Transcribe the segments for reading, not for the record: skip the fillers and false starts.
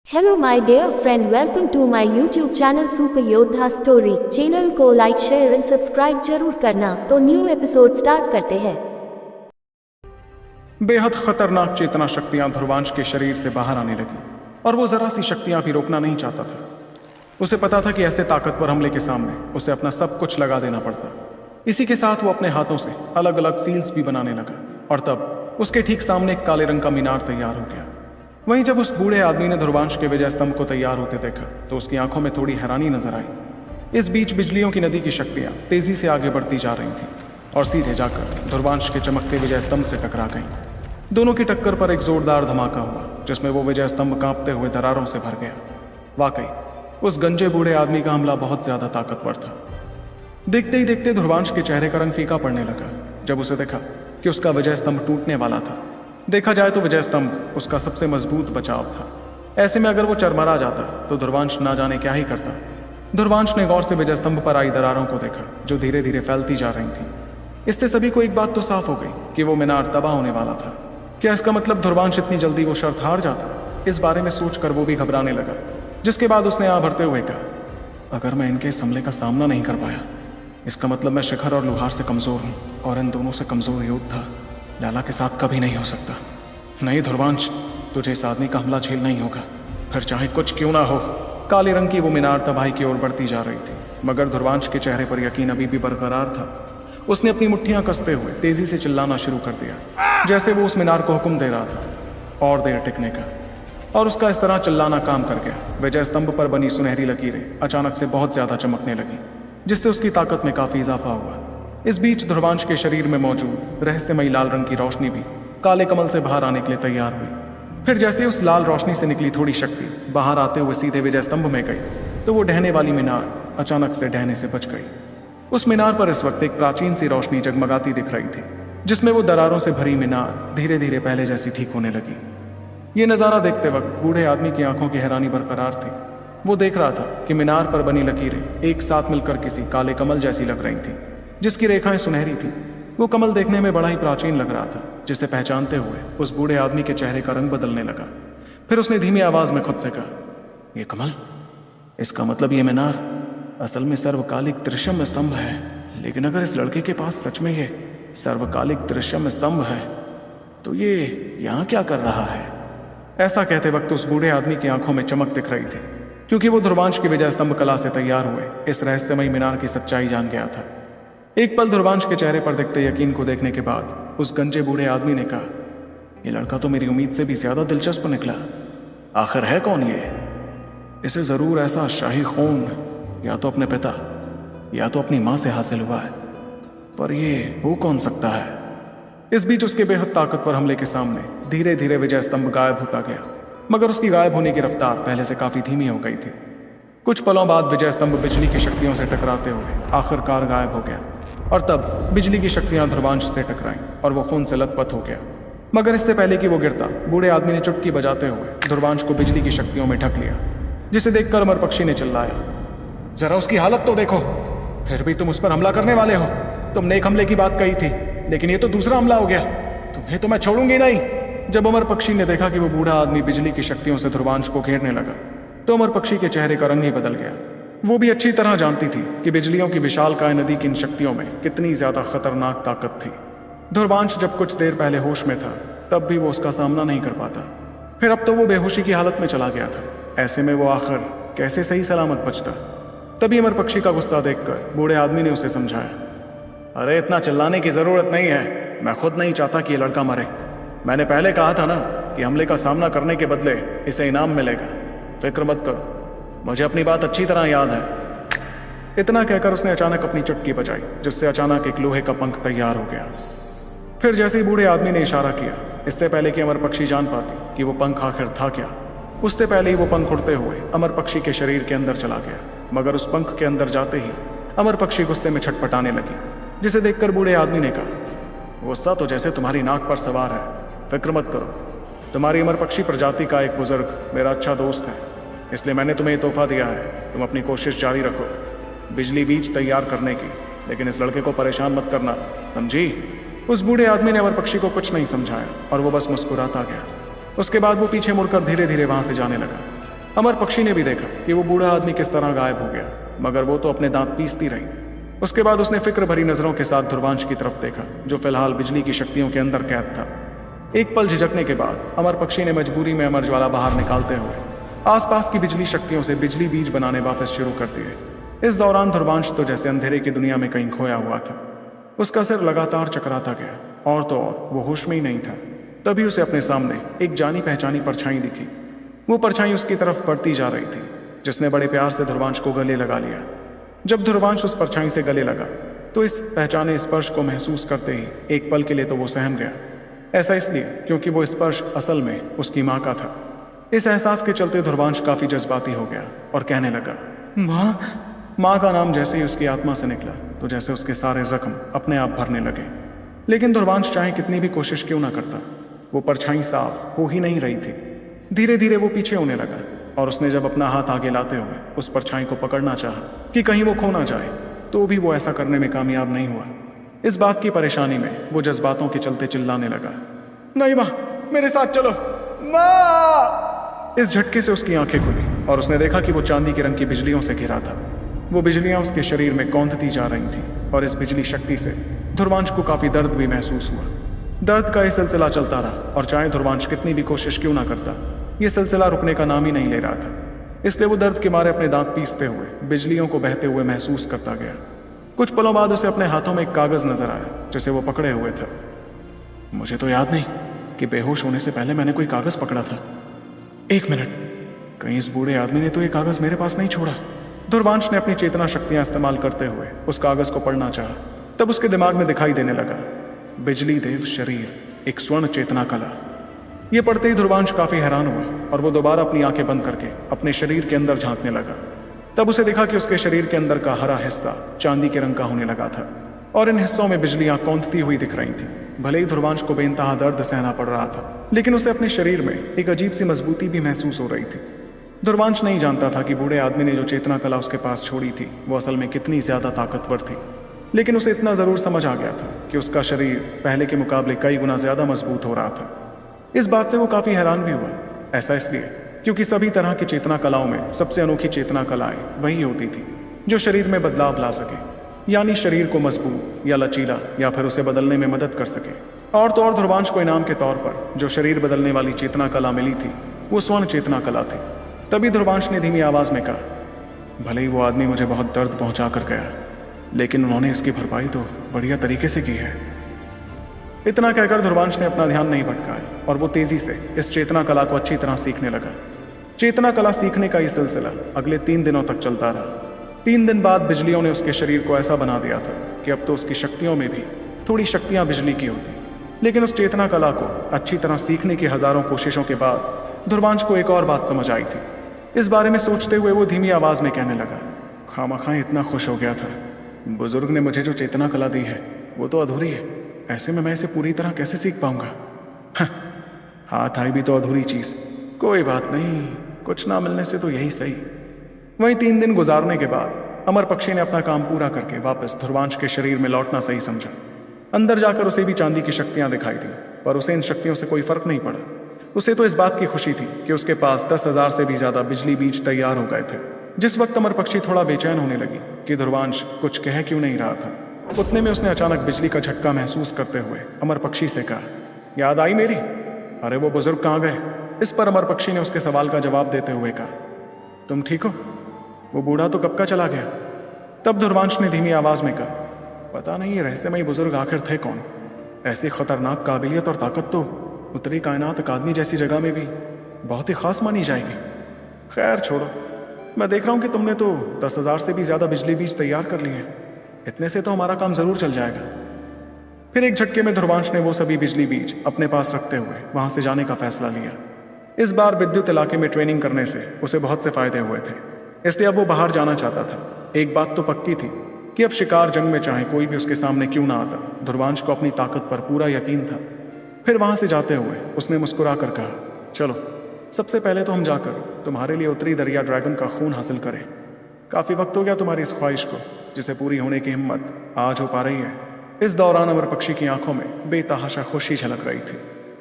Hello my dear friend, welcome to my YouTube channel super योद्धा story. Channel को like share and subscribe जरूर करना। तो new episode start करते हैं। बेहद खतरनाक चेतना शक्तियां ध्रुवांश के शरीर से बाहर आने लगी और वो जरा सी शक्तियां भी रोकना नहीं चाहता था। उसे पता था कि ऐसे ताकतवर हमले के सामने उसे अपना सब कुछ लगा देना पड़ता। इसी के साथ वो अपने हाथों से अलग अलग सील्स भी बनाने लगा और तब उसके ठीक सामने एक काले रंग का मीनार तैयार हो गया। वहीं जब उस बूढ़े आदमी ने ध्रुवांश के विजय स्तंभ को तैयार होते देखा तो उसकी आंखों में थोड़ी हैरानी नजर आई। इस बीच बिजलियों की नदी की शक्तियां तेजी से आगे बढ़ती जा रही थीं और सीधे जाकर ध्रुवांश के चमकते विजय स्तंभ से टकरा गईं। दोनों की टक्कर पर एक जोरदार धमाका हुआ जिसमें वो विजय स्तंभ कांपते हुए दरारों से भर गया। वाकई उस गंजे बूढ़े आदमी का हमला बहुत ज्यादा ताकतवर था। देखते ही देखते ध्रुवांश के चेहरे का रंग फीका पड़ने लगा जब उसे देखा कि उसका विजय स्तंभ टूटने वाला था। देखा जाए तो विजय स्तंभ उसका सबसे मजबूत बचाव था। ऐसे में अगर वो चरमरा जाता तो ध्रुवांश ना जाने क्या ही करता। ध्रुवांश ने गौर से विजय स्तंभ पर आई दरारों को देखा जो धीरे धीरे फैलती जा रही थी। इससे सभी को एक बात तो साफ हो गई कि वो मीनार तबाह होने वाला था। क्या इसका मतलब ध्रुवांश इतनी जल्दी वो शर्त हार जाता? इस बारे में सोचकर वो भी घबराने लगा, जिसके बाद उसने आ भरते हुए कहा, अगर मैं इनके इस हमले का सामना नहीं कर पाया इसका मतलब मैं शिखर और लुहार से कमजोर हूँ और इन दोनों से कमजोर योद्धा लाला के साथ कभी नहीं हो सकता। नहीं ध्रुवांश, तुझे इस आदमी का हमला झेलना ही होगा, फिर चाहे कुछ क्यों ना हो। काले रंग की वो मीनार तबाही की ओर बढ़ती जा रही थी, मगर ध्रुवांश के चेहरे पर यकीन अभी भी बरकरार था। उसने अपनी मुट्ठियां कसते हुए तेजी से चिल्लाना शुरू कर दिया, जैसे वो उस मीनार को हुक्म दे रहा था और देर टिकने का। और उसका इस तरह चिल्लाना काम कर गया। विजय स्तंभ पर बनी सुनहरी लकीरें अचानक से बहुत ज्यादा चमकने लगी, जिससे उसकी ताकत में काफी इजाफा हुआ। इस बीच ध्रुवांश के शरीर में मौजूद रहस्यमयी लाल रंग की रोशनी भी काले कमल से बाहर आने के लिए तैयार हुई। फिर जैसे उस लाल रोशनी से निकली थोड़ी शक्ति बाहर आते हुए सीधे विजय स्तंभ में गई तो वो ढहने वाली मीनार अचानक से ढहने से बच गई। उस मीनार पर इस वक्त एक प्राचीन सी रोशनी जगमगाती दिख रही थी, जिसमें वो दरारों से भरी मीनार धीरे धीरे पहले जैसी ठीक होने लगी। ये नजारा देखते वक्त बूढ़े आदमी की आंखों की हैरानी बरकरार थी। वो देख रहा था कि मीनार पर बनी लकीरें एक साथ मिलकर किसी काले कमल जैसी लग रही थी, जिसकी रेखाएं सुनहरी थी। वो कमल देखने में बड़ा ही प्राचीन लग रहा था, जिसे पहचानते हुए उस बूढ़े आदमी के चेहरे का रंग बदलने लगा। फिर उसने धीमी आवाज में खुद से कहा, ये कमल, इसका मतलब ये मीनार असल में सर्वकालिक त्रिशम स्तंभ है। लेकिन अगर इस लड़के के पास सच में ये सर्वकालिक त्रिशम स्तंभ है तो ये यहाँ क्या कर रहा है? ऐसा कहते वक्त उस बूढ़े आदमी की आंखों में चमक दिख रही थी, क्योंकि वो ध्रुवांश की विजय स्तंभ कला से तैयार हुए इस रहस्यमयी मीनार की सच्चाई जान गया था। एक पल ध्रुवांश के चेहरे पर दिखते यकीन को देखने के बाद उस गंजे बूढ़े आदमी ने कहा, ये लड़का तो मेरी उम्मीद से भी ज्यादा दिलचस्प निकला। आखिर है कौन ये? इसे जरूर ऐसा शाही खून या तो अपने पिता या तो अपनी मां से हासिल हुआ है, पर ये हो कौन सकता है? इस बीच उसके बेहद ताकतवर हमले के सामने धीरे धीरे विजय स्तंभ गायब होता गया, मगर उसकी गायब होने की रफ्तार पहले से काफी धीमी हो गई थी। कुछ पलों बाद विजय स्तंभ बिजली की शक्तियों से टकराते हुए आखिरकार गायब हो गया और तब बिजली की शक्तियां ध्रुवांश से टकराईं और वो खून से लथपथ हो गया। मगर इससे पहले कि वो गिरता, बूढ़े आदमी ने चुटकी बजाते हुए ध्रुवांश को बिजली की शक्तियों में ढक लिया, जिसे देखकर अमर पक्षी ने चिल्लाया, जरा उसकी हालत तो देखो, फिर भी तुम उस पर हमला करने वाले हो। तुमने एक हमले की बात कही थी, लेकिन ये तो दूसरा हमला हो गया। तुम्हें तो मैं छोड़ूंगी नहीं। जब अमर पक्षी ने देखा कि वो बूढ़ा आदमी बिजली की शक्तियों से ध्रुवांश को घेरने लगा तो अमर पक्षी के चेहरे का रंग ही बदल गया। वो भी अच्छी तरह जानती थी कि बिजलियों की विशालकाय नदी की इन शक्तियों में कितनी ज्यादा खतरनाक ताकत थी। ध्रुवांश जब कुछ देर पहले होश में था तब भी वो उसका सामना नहीं कर पाता, फिर अब तो वो बेहोशी की हालत में चला गया था। ऐसे में वो आखिर कैसे सही सलामत बचता? तभी अमर पक्षी का गुस्सा देखकर बूढ़े आदमी ने उसे समझाया, अरे इतना चिल्लाने की जरूरत नहीं है, मैं खुद नहीं चाहता कि ये लड़का मरे। मैंने पहले कहा था ना कि हमले का सामना करने के बदले इसे इनाम मिलेगा। फिक्र मत करो, मुझे अपनी बात अच्छी तरह याद है। इतना कहकर उसने अचानक अपनी चुटकी बजाई, जिससे अचानक एक लोहे का पंख तैयार हो गया। फिर जैसे ही बूढ़े आदमी ने इशारा किया, इससे पहले कि अमर पक्षी जान पाती कि वो पंख आखिर था क्या, उससे पहले ही वो पंख उड़ते हुए अमर पक्षी के शरीर के अंदर चला गया। मगर उस पंख के अंदर जाते ही अमर पक्षी गुस्से में छटपटाने लगी, जिसे देखकर बूढ़े आदमी ने कहा, गुस्सा तो जैसे तुम्हारी नाक पर सवार है। फिक्र मत करो, तुम्हारी अमर पक्षी प्रजाति का एक बुजुर्ग मेरा अच्छा दोस्त है, इसलिए मैंने तुम्हें ये तोहफा दिया है। तुम अपनी कोशिश जारी रखो बिजली बीज तैयार करने की, लेकिन इस लड़के को परेशान मत करना, समझी? उस बूढ़े आदमी ने अमर पक्षी को कुछ नहीं समझाया और वो बस मुस्कुराता गया। उसके बाद वो पीछे मुड़कर धीरे धीरे वहां से जाने लगा। अमर पक्षी ने भी देखा कि वो बूढ़ा आदमी किस तरह गायब हो गया, मगर वो तो अपने दांत पीसती रही। उसके बाद उसने फिक्र भरी नजरों के साथ ध्रुवांश की तरफ देखा, जो फिलहाल बिजली की शक्तियों के अंदर कैद था। एक पल झिझकने के बाद अमर पक्षी ने मजबूरी में अमर ज्वाला बाहर निकालते हुए आसपास की बिजली शक्तियों से बिजली बीज बनाने वापस शुरू कर दिए। इस दौरान ध्रुवांश तो जैसे अंधेरे की दुनिया में कहीं खोया हुआ था। उसका सिर लगातार चकराता गया और तो और वो होश में ही नहीं था। तभी उसे अपने सामने एक जानी पहचानी परछाई दिखी। वो परछाई उसकी तरफ बढ़ती जा रही थी, जिसने बड़े प्यार से ध्रुवांश को गले लगा लिया। जब ध्रुवांश उस परछाई से गले लगा तो इस पहचाने स्पर्श को महसूस करते ही एक पल के लिए तो वो सहम गया। ऐसा इसलिए क्योंकि वो स्पर्श असल में उसकी माँ का था। इस एहसास के चलते ध्रुवांश काफी जज्बाती हो गया और कहने लगा, माँ। माँ का नाम जैसे ही उसकी आत्मा से निकला तो जैसे उसके सारे जख्म अपने आप भरने लगे। लेकिन ध्रुवांश चाहे कितनी भी कोशिश क्यों ना करता, वो परछाई साफ हो ही नहीं रही थी। धीरे धीरे वो पीछे होने लगा और उसने जब अपना हाथ आगे लाते हुए उस परछाई को पकड़ना चाहा कि कहीं वो खो ना जाए, तो भी वो ऐसा करने में कामयाब नहीं हुआ। इस बात की परेशानी में वो जज्बातों के चलते चिल्लाने लगा, नहीं माँ, मेरे साथ चलो माँ। इस झटके से उसकी आंखें खुली और उसने देखा कि वो चांदी के रंग की बिजलियों से घिरा था। वो बिजलियां उसके शरीर में कौंधती जा रही थी और इस बिजली शक्ति से ध्रुवांश को काफी दर्द भी महसूस हुआ। दर्द का यह सिलसिला चलता रहा और चाहे ध्रुवांश कितनी भी कोशिश क्यों ना करता, यह सिलसिला रुकने का नाम ही नहीं ले रहा था। इसलिए वो दर्द के मारे अपने दांत पीसते हुए बिजलियों को बहते हुए महसूस करता गया। कुछ पलों बाद उसे अपने हाथों में एक कागज नजर आया जिसे वो पकड़े हुए था। मुझे तो याद नहीं कि बेहोश होने से पहले मैंने कोई कागज पकड़ा था। एक मिनट, कहीं इस बूढ़े आदमी ने तो ये कागज मेरे पास नहीं छोड़ा। ध्रुवांश ने अपनी चेतना शक्तियां इस्तेमाल करते हुए उस कागज को पढ़ना चाहा। तब उसके दिमाग में दिखाई देने लगा, बिजली देव शरीर, एक स्वर्ण चेतना कला। ये पढ़ते ही ध्रुवांश काफी हैरान हुआ और वो दोबारा अपनी आंखें बंद करके अपने शरीर के अंदर झांकने लगा। तब उसे देखा कि उसके शरीर के अंदर का हरा हिस्सा चांदी के रंग का होने लगा था और इन हिस्सों में बिजलियां कौंधती हुई दिख रही थी। भले ही ध्रुवांश को बेइंतहा दर्द सहना पड़ रहा था, लेकिन उसे अपने शरीर में एक अजीब सी मजबूती भी महसूस हो रही थी। ध्रुवांश नहीं जानता था कि बूढ़े आदमी ने जो चेतना कला उसके पास छोड़ी थी वो असल में कितनी ज्यादा ताकतवर थी, लेकिन उसे इतना जरूर समझ आ गया था कि उसका शरीर पहले के मुकाबले कई गुना ज्यादा मजबूत हो रहा था। इस बात से वो काफी हैरान भी हुआ। ऐसा इसलिए क्योंकि सभी तरह की चेतना कलाओं में सबसे अनोखी चेतना कलाएं वही होती थी जो शरीर में बदलाव ला सके, यानी शरीर को मजबूत या लचीला या फिर उसे बदलने में मदद कर सके। और तो और ध्रुवांश को इनाम के तौर पर जो शरीर बदलने वाली चेतना कला मिली थी वो स्वर्ण चेतना कला थी। तभी ध्रुवांश ने धीमी आवाज में कहा, भले ही वो आदमी मुझे बहुत दर्द पहुंचा कर गया, लेकिन उन्होंने इसकी भरपाई तो बढ़िया तरीके से की है। इतना कहकर ध्रुवांश ने अपना ध्यान नहीं भटकाया और वो तेजी से इस चेतना कला को अच्छी तरह सीखने लगा। चेतना कला सीखने का ये सिलसिला अगले 3 दिनों तक चलता रहा। 3 दिन बाद बिजलियों ने उसके शरीर को ऐसा बना दिया था कि अब तो उसकी शक्तियों में भी थोड़ी शक्तियां बिजली की होती। लेकिन उस चेतना कला को अच्छी तरह सीखने की हजारों कोशिशों के बाद ध्रुवांश को एक और बात समझ आई थी। इस बारे में सोचते हुए वो धीमी आवाज में कहने लगा, खामखा इतना खुश हो गया था। बुजुर्ग ने मुझे जो चेतना कला दी है वो तो अधूरी है, ऐसे में मैं इसे पूरी तरह कैसे सीख पाऊंगा। हाथ आई भी तो अधूरी चीज, कोई बात नहीं, कुछ ना मिलने से तो यही सही। वहीं 3 दिन गुजारने के बाद अमर पक्षी ने अपना काम पूरा करके वापस ध्रुवांश के शरीर में लौटना सही समझा। अंदर जाकर उसे भी चांदी की शक्तियां दिखाई दी, पर उसे इन शक्तियों से कोई फर्क नहीं पड़ा। उसे तो इस बात की खुशी थी कि उसके पास 10,000 से भी ज्यादा बिजली बीज तैयार हो गए थे। जिस वक्त अमर पक्षी थोड़ा बेचैन होने लगी कि ध्रुवांश कुछ कह क्यों नहीं रहा था, उतने में उसने अचानक बिजली का झटका महसूस करते हुए अमर पक्षी से कहा, याद आई मेरी? अरे वो बुजुर्ग कहाँ गए? इस पर अमर पक्षी ने उसके सवाल का जवाब देते हुए कहा, तुम ठीक हो? वो बूढ़ा तो कब का चला गया। तब ध्रुवांश ने धीमी आवाज में कहा, पता नहीं ये रहस्यमयी बुजुर्ग आखिर थे कौन। ऐसी खतरनाक काबिलियत और ताकत तो उत्तरी कायनात अकादमी जैसी जगह में भी बहुत ही खास मानी जाएगी। खैर छोड़ो, मैं देख रहा हूं कि तुमने तो 10,000 से भी ज्यादा बिजली बीज तैयार कर लिए हैं। इतने से तो हमारा काम जरूर चल जाएगा। फिर एक झटके में ध्रुवांश ने वो सभी बिजली बीज अपने पास रखते हुए वहां से जाने का फैसला लिया। इस बार विद्युत इलाके में ट्रेनिंग करने से उसे बहुत से फायदे हुए थे, इसलिए अब वो बाहर जाना चाहता था। एक बात तो पक्की थी कि अब शिकार जंग में चाहे कोई भी उसके सामने क्यों ना आता, ध्रुवांश को अपनी ताकत पर पूरा यकीन था। फिर वहां से जाते हुए उसने मुस्कुरा कर कहा, चलो सबसे पहले तो हम जाकर तुम्हारे लिए उत्तरी दरिया ड्रैगन का खून हासिल करें। काफी वक्त हो गया तुम्हारी इस ख्वाहिश को, जिसे पूरी होने की हिम्मत आज हो पा रही है। इस दौरान अमर पक्षी की आंखों में बेतहाशा खुशी झलक रही थी,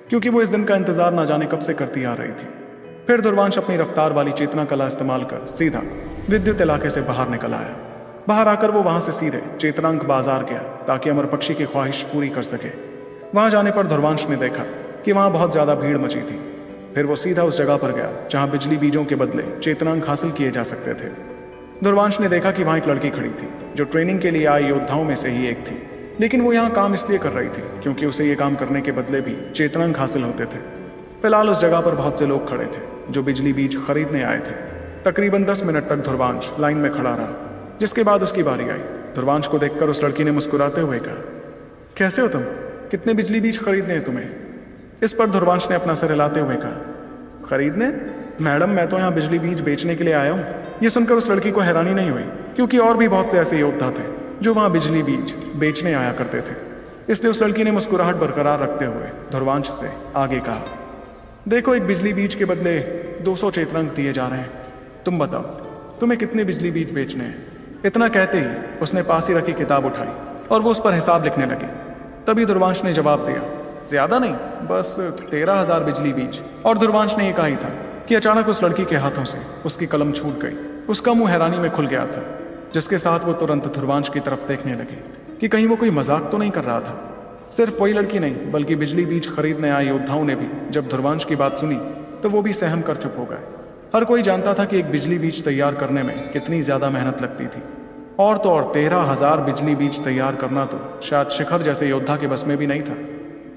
क्योंकि वो इस दिन का इंतजार ना जाने कब से करती आ रही थी। फिर ध्रुवांश अपनी रफ्तार वाली चेतना कला इस्तेमाल कर सीधा विद्युत इलाके से बाहर निकल आया। बाहर आकर वो वहां से सीधे चेतनांक बाजार गया ताकि अमर पक्षी की ख्वाहिश पूरी कर सके। वहां जाने पर ध्रुवांश ने देखा कि वहां बहुत ज्यादा भीड़ मची थी। फिर वो सीधा उस जगह पर गया जहां बिजली बीजों के बदले चेतनांक हासिल किए जा सकते थे। ध्रुवांश ने देखा कि वहां एक लड़की खड़ी थी जो ट्रेनिंग के लिए आए योद्धाओं में से ही एक थी, लेकिन वो यहाँ काम इसलिए कर रही थी क्योंकि उसे ये काम करने के बदले भी चेतनांक हासिल होते थे। फिलहाल उस जगह पर बहुत से लोग खड़े थे जो बिजली बीज खरीदने आए थे। तकरीबन 10 मिनट तक ध्रुवांश लाइन में खड़ा रहा, जिसके बाद उसकी बारी आई। ध्रुवांश को देखकर उस लड़की ने मुस्कुराते हुए कहा, कैसे हो तुम? कितने बिजली बीज खरीदने हैं तुम्हें? इस पर ध्रुवांश ने अपना सर हिलाते हुए कहा, खरीदने? मैडम, मैं तो यहाँ बिजली बीज बेचने के लिए आया हूँ। ये सुनकर उस लड़की को हैरानी नहीं हुई क्योंकि और भी बहुत से ऐसे योद्धा थे जो वहाँ बिजली बीज बेचने आया करते थे। इसलिए उस लड़की ने मुस्कुराहट बरकरार रखते हुए ध्रुवांश से आगे कहा, देखो, एक बिजली बीज के बदले 200 चेतनांक दिए जा रहे हैं। तुम बताओ, तुम्हें कितने बिजली बीज बेचने हैं? इतना कहते ही उसने पास ही रखी किताब उठाई और वो उस पर हिसाब लिखने लगी। तभी ध्रुवांश ने जवाब दिया, ज्यादा नहीं, बस 13,000 बिजली बीज। और ध्रुवांश ने यह कहा ही था कि अचानक उस लड़की के हाथों से उसकी कलम छूट गई। उसका मुंह हैरानी में खुल गया था, जिसके साथ वो तुरंत ध्रुवांश की तरफ देखने लगी कि कहीं वो कोई मजाक तो नहीं कर रहा था। सिर्फ वही लड़की नहीं बल्कि बिजली बीज खरीदने आए योद्धाओं ने भी जब ध्रुवांश की बात सुनी तो वो भी सहम कर चुप हो गए। हर कोई जानता था कि एक बिजली बीज तैयार करने में कितनी ज्यादा मेहनत लगती थी, और तो और 13,000 बिजली बीज तैयार करना तो शायद शिखर जैसे योद्धा के बस में भी नहीं था।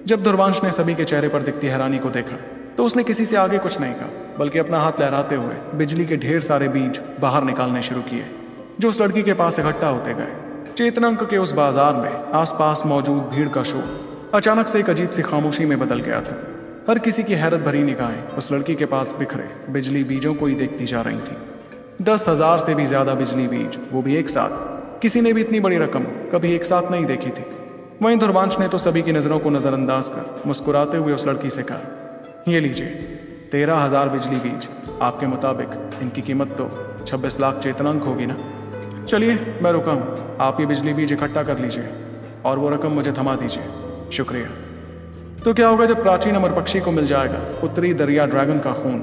जब ध्रुवांश ने सभी के चेहरे पर दिखती हैरानी को देखा तो उसने किसी से आगे कुछ नहीं कहा, बल्कि अपना हाथ लहराते हुए बिजली के ढेर सारे बीज बाहर निकालने शुरू किए जो उस लड़की के पास इकट्ठा होते गए। चेतनांक के उस बाजार में आसपास मौजूद भीड़ का शोर अचानक से एक अजीब सी खामोशी में बदल गया था। हर किसी की हैरत भरी निगाहें उस लड़की के पास बिखरे बिजली बीजों को ही देखती जा रही थी। 10,000 से भी ज्यादा बिजली बीज, वो भी एक साथ। किसी ने भी इतनी बड़ी रकम कभी एक साथ नहीं देखी थी। वहीं ध्रुवांश ने तो सभी की नजरों को नजरअंदाज कर मुस्कुराते हुए उस लड़की से कहा, ये लीजिए 13,000 बिजली बीज। आपके मुताबिक इनकी कीमत तो 26 लाख चेतनांक होगी ना? चलिए, मैं रुका हूँ, आप ये बिजली बीज इकट्ठा कर लीजिए और वो रकम मुझे थमा दीजिए। शुक्रिया। तो क्या होगा जब प्राचीन अमर पक्षी को मिल जाएगा उत्तरी दरिया ड्रैगन का खून?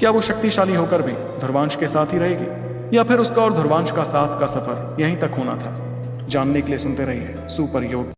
क्या वो शक्तिशाली होकर भी ध्रुवांश के साथ ही रहेगी, या फिर उसका और ध्रुवांश का साथ का सफर यहीं तक होना था? जानने के लिए सुनते रहिए सुपर योद्धा।